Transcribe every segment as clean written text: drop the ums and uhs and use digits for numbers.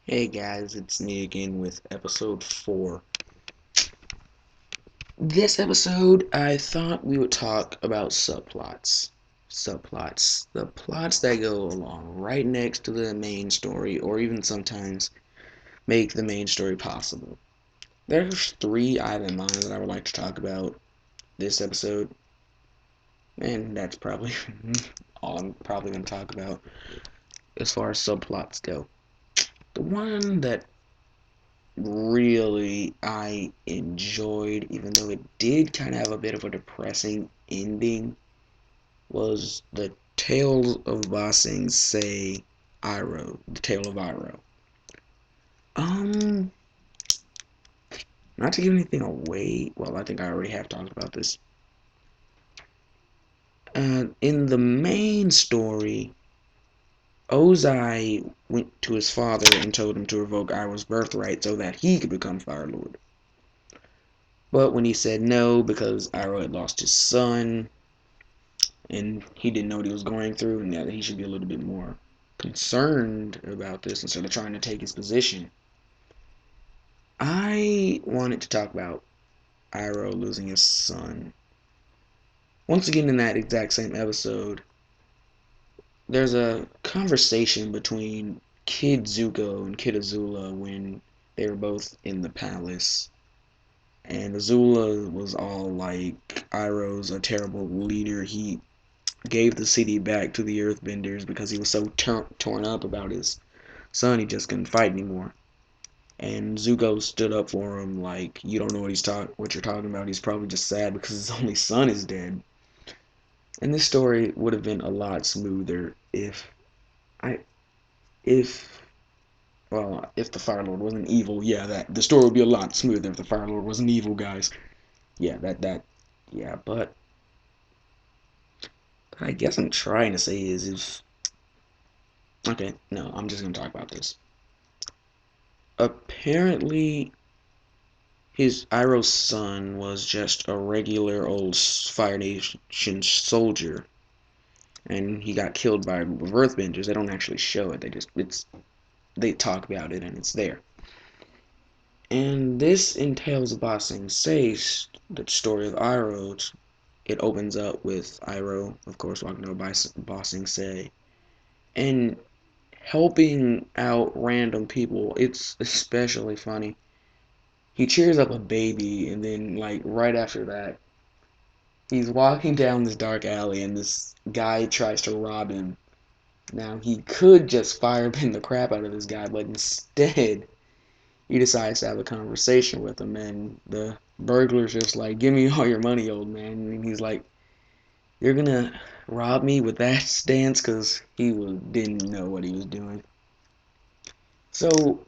Hey guys, it's me again with episode 4. This episode, I thought we would talk about subplots. Subplots. The plots that go along right next to the main story, or even sometimes make the main story possible. There's 3 I have in mind that I would like to talk about this episode, and that's probably all I'm probably going to talk about as far as subplots go. The one that really I enjoyed, even though it did kind of have a bit of a depressing ending, was the Tale of Ba Sing Se Iroh, the Tale of Iroh. Um, Not to give anything away. Well, I think I already have talked about this. In the main story, Ozai went to his father and told him to revoke Iroh's birthright so that he could become Fire Lord. But when he said no because Iroh had lost his son, and he didn't know what he was going through, and that he should be a little bit more concerned about this instead of trying to take his position. I wanted to talk about Iroh losing his son. Once again, in that exact same episode, there's a conversation between Kid Zuko and Kid Azula when they were both in the palace. And Azula was all like, Iroh's a terrible leader. He gave the city back to the Earthbenders because he was so torn up about his son he just couldn't fight anymore. And Zuko stood up for him like, you don't know what you're talking about. He's probably just sad because his only son is dead. And this story would have been a lot smoother I if if the Fire Lord wasn't evil. Yeah, that the story would be a lot smoother if the Fire Lord wasn't evil, guys. Yeah, that yeah, but I guess I'm trying to say is if okay, no, I'm just gonna talk about this. Apparently, his Iroh's son was just a regular old Fire Nation soldier, and he got killed by Earthbenders. They don't actually show it. They talk about it, and it's there. And this entails Ba Sing Se, the story of Iroh. It opens up with Iroh, of course, walking over by Ba Sing Se, and helping out random people. It's especially funny. He cheers up a baby, and then like right after that, he's walking down this dark alley, and this guy tries to rob him. Now, he could just firebend the crap out of this guy, but instead, he decides to have a conversation with him, and the burglar's just like, give me all your money, old man. And he's like, you're gonna rob me with that stance? Because didn't know what he was doing. So,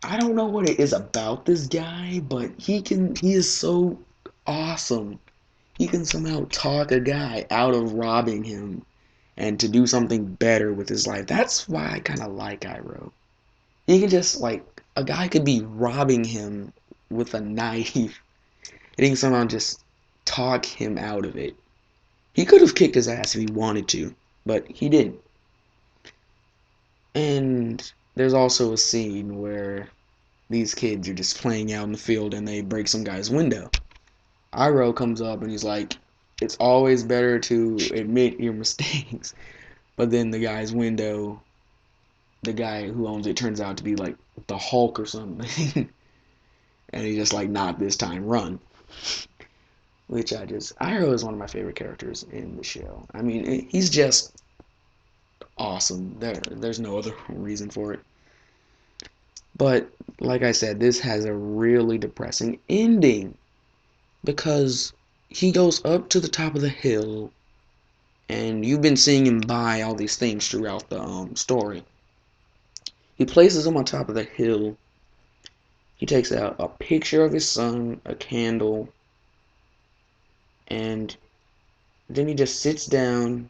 I don't know what it is about this guy, but he is so awesome. He can somehow talk a guy out of robbing him and to do something better with his life. That's why I kind of like Iroh. He can just, like, a guy could be robbing him with a knife, and he can somehow just talk him out of it. He could have kicked his ass if he wanted to, but he didn't. And there's also a scene where these kids are just playing out in the field and they break some guy's window. Iroh comes up and he's like, it's always better to admit your mistakes. But then the guy who owns it turns out to be like the Hulk or something. And he's just like, not this time, run. Iroh is one of my favorite characters in the show. I mean, he's just awesome. There's no other reason for it. But like I said, this has a really depressing ending because he goes up to the top of the hill, and you've been seeing him buy all these things throughout the story. He places them on top of the hill. He takes out a picture of his son, a candle, and then he just sits down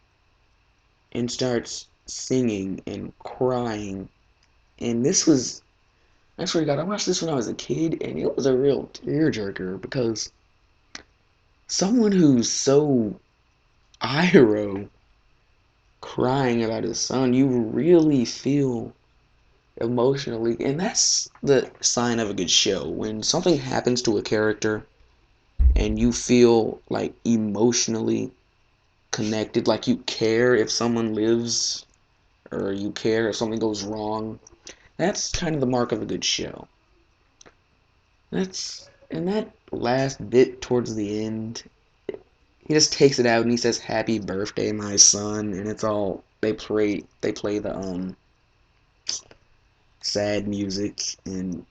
and starts singing and crying. And this was, I swear to God, I watched this when I was a kid, and it was a real tearjerker because someone who's so Iroh crying about his son, you really feel emotionally, and that's the sign of a good show. When something happens to a character and you feel like emotionally connected, like you care if someone lives or you care if something goes wrong, that's kind of the mark of a good show. That's and that last bit towards the end, he just takes it out and he says "Happy birthday, my son," and it's all they play the sad music, and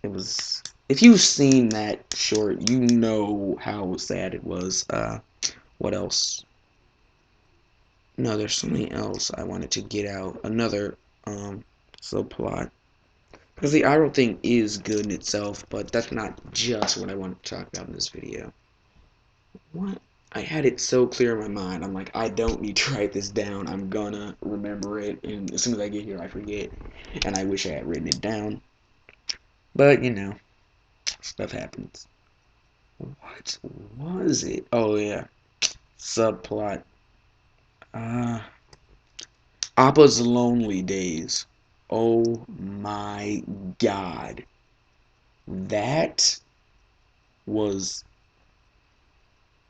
it was. If you've seen that short, you know how sad it was. What else? No, there's something else I wanted to get out. Another subplot. Because the Iroh thing is good in itself, but that's not just what I want to talk about in this video. What? I had it so clear in my mind. I'm like, I don't need to write this down. I'm gonna remember it, and as soon as I get here, I forget. And I wish I had written it down. But, stuff happens. What was it? Oh, yeah. Subplot. Uh, Appa's Lonely Days. Oh my god. That was,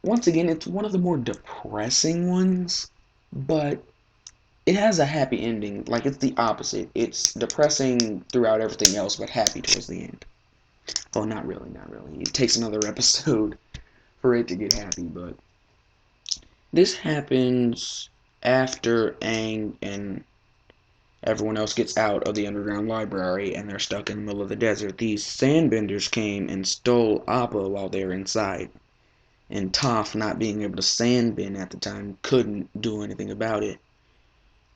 once again, it's one of the more depressing ones, but it has a happy ending. Like, it's the opposite. It's depressing throughout everything else, but happy towards the end. Well, not really, not really. It takes another episode for it to get happy, but this happens after Aang and everyone else gets out of the underground library and they're stuck in the middle of the desert. These sandbenders came and stole Appa while they were inside. And Toph, not being able to sandbend at the time, couldn't do anything about it.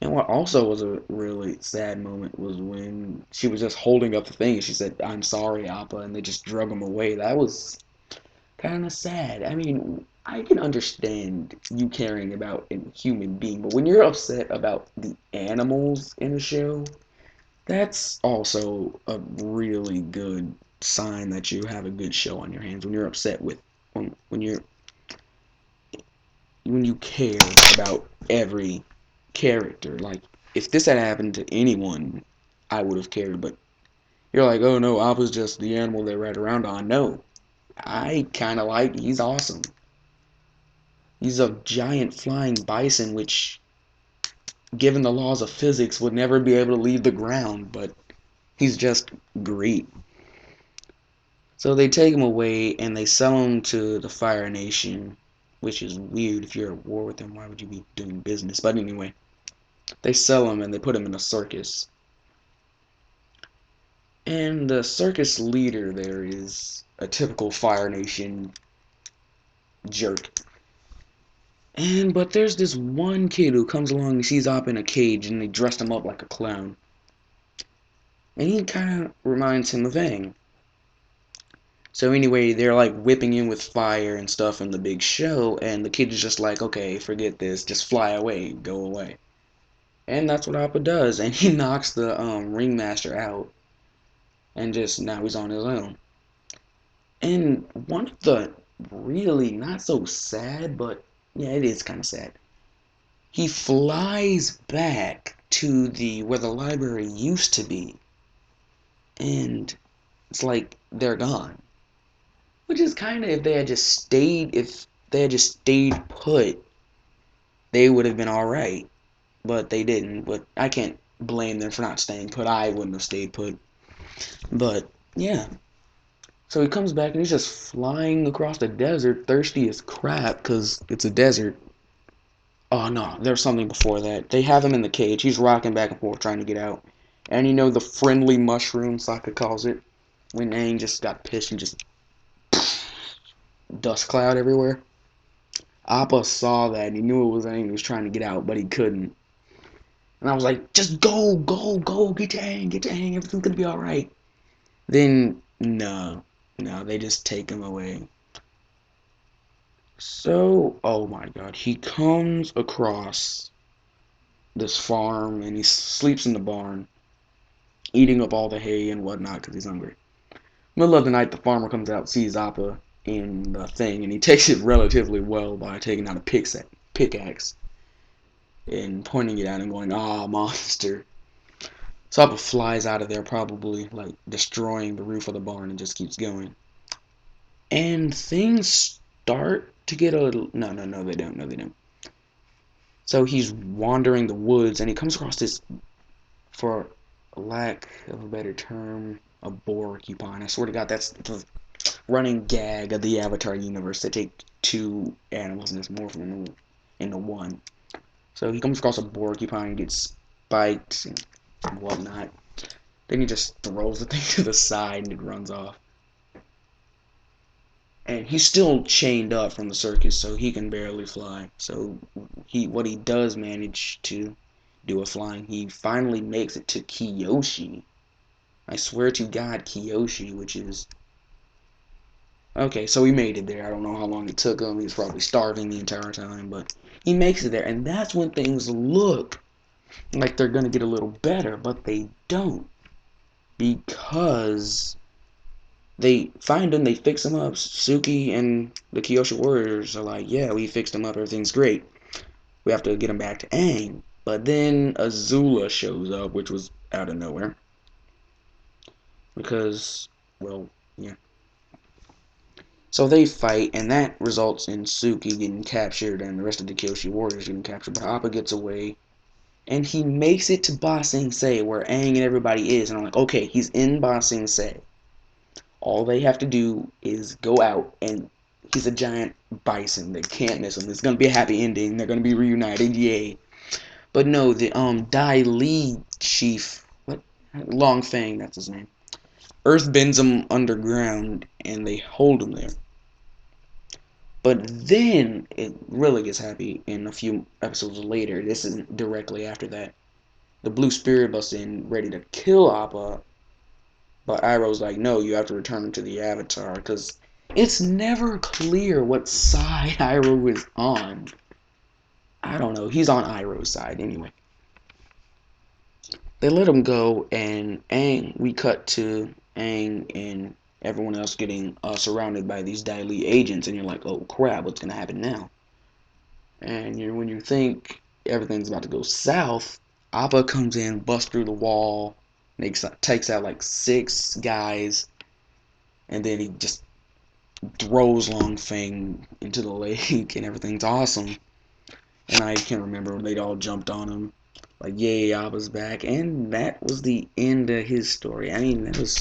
And what also was a really sad moment was when she was just holding up the thing and she said, "I'm sorry, Appa," and they just drug him away. That was kind of sad. I mean, I can understand you caring about a human being, but when you're upset about the animals in a show, that's also a really good sign that you have a good show on your hands. When you're upset with when you care about every character. Like, if this had happened to anyone, I would have cared. But you're like, oh no, Appa's just the animal they ride around on. No, I kind of like. He's awesome. He's a giant flying bison, which, given the laws of physics, would never be able to leave the ground. But he's just great. So they take him away and they sell him to the Fire Nation, which is weird. If you're at war with them, why would you be doing business? But anyway, they sell him and they put him in a circus. And the circus leader there is a typical Fire Nation jerk. But there's this one kid who comes along and sees Appa in a cage and they dressed him up like a clown. And he kind of reminds him of Aang. So anyway, they're like whipping in with fire and stuff in the big show, and the kid is just like, okay, forget this, just fly away, go away. And that's what Appa does, and he knocks the ringmaster out, and just now he's on his own. And one of the really not so sad, but yeah, it is kind of sad. He flies back to the where the library used to be, and it's like they're gone. Which is kind of, if they had just stayed put, they would have been all right. But they didn't. But I can't blame them for not staying put. I wouldn't have stayed put. But yeah. So he comes back and he's just flying across the desert, thirsty as crap, because it's a desert. Oh no, there's something before that. They have him in the cage. He's rocking back and forth trying to get out. And the friendly mushroom, Sokka calls it, when Aang just got pissed and just dust cloud everywhere. Appa saw that and he knew it was Aang. He was trying to get out, but he couldn't. And I was like, just go, go, go, get to Aang, get to Aang. Everything's gonna be all right. Then no, they just take him away. So, oh my God, he comes across this farm and he sleeps in the barn, eating up all the hay and whatnot because he's hungry. Middle of the night, the farmer comes out, sees Appa in the thing, and he takes it relatively well by taking out a pickaxe and pointing it at him, going, "Ah, monster." So Appa flies out of there, probably like destroying the roof of the barn, and just keeps going. And things start to get a little. No, they don't. No, they don't. So he's wandering the woods, and he comes across this, for lack of a better term, a porcupine. I swear to God, that's the running gag of the Avatar universe. They take two animals and just morph them into one. So he comes across a porcupine, gets spiked and whatnot. Then he just throws the thing to the side and it runs off. And he's still chained up from the circus, so he can barely fly. So what he does manage to do a flying, he finally makes it to Kyoshi. I swear to God, Kyoshi, which is okay. So he made it there. I don't know how long it took him. He was probably starving the entire time, but he makes it there, and that's when things look like they're gonna get a little better, but they don't, because they find him, they fix him up. Suki and the Kyoshi Warriors are like, yeah, we fixed him up, everything's great. We have to get him back to Aang. But then Azula shows up, which was out of nowhere. Because, well, yeah. So they fight, and that results in Suki getting captured and the rest of the Kyoshi Warriors getting captured. But Appa gets away, and he makes it to Ba Sing Se, where Aang and everybody is. And I'm like, okay, he's in Ba Sing Se. All they have to do is go out, and he's a giant bison. They can't miss him. It's gonna be a happy ending. They're gonna be reunited, yay! But no, the Dai Li chief, what, Long Fang, that's his name. Earth bends him underground, and they hold him there. But then it really gets happy in a few episodes later. This isn't directly after that. The Blue Spirit busts in, ready to kill Appa, but Iroh's like, no, you have to return him to the Avatar, because it's never clear what side Iroh is on. I don't know. He's on Iroh's side anyway. They let him go, and Aang, we cut to Aang and everyone else getting surrounded by these Dai Li agents, and you're like, oh crap, what's going to happen now? And when you think everything's about to go south, Appa comes in, busts through the wall, takes out like 6 guys, and then he just throws Long Feng into the lake, and everything's awesome. And I can't remember, they all jumped on him, like, yay, Appa's back. And that was the end of his story. I mean, that was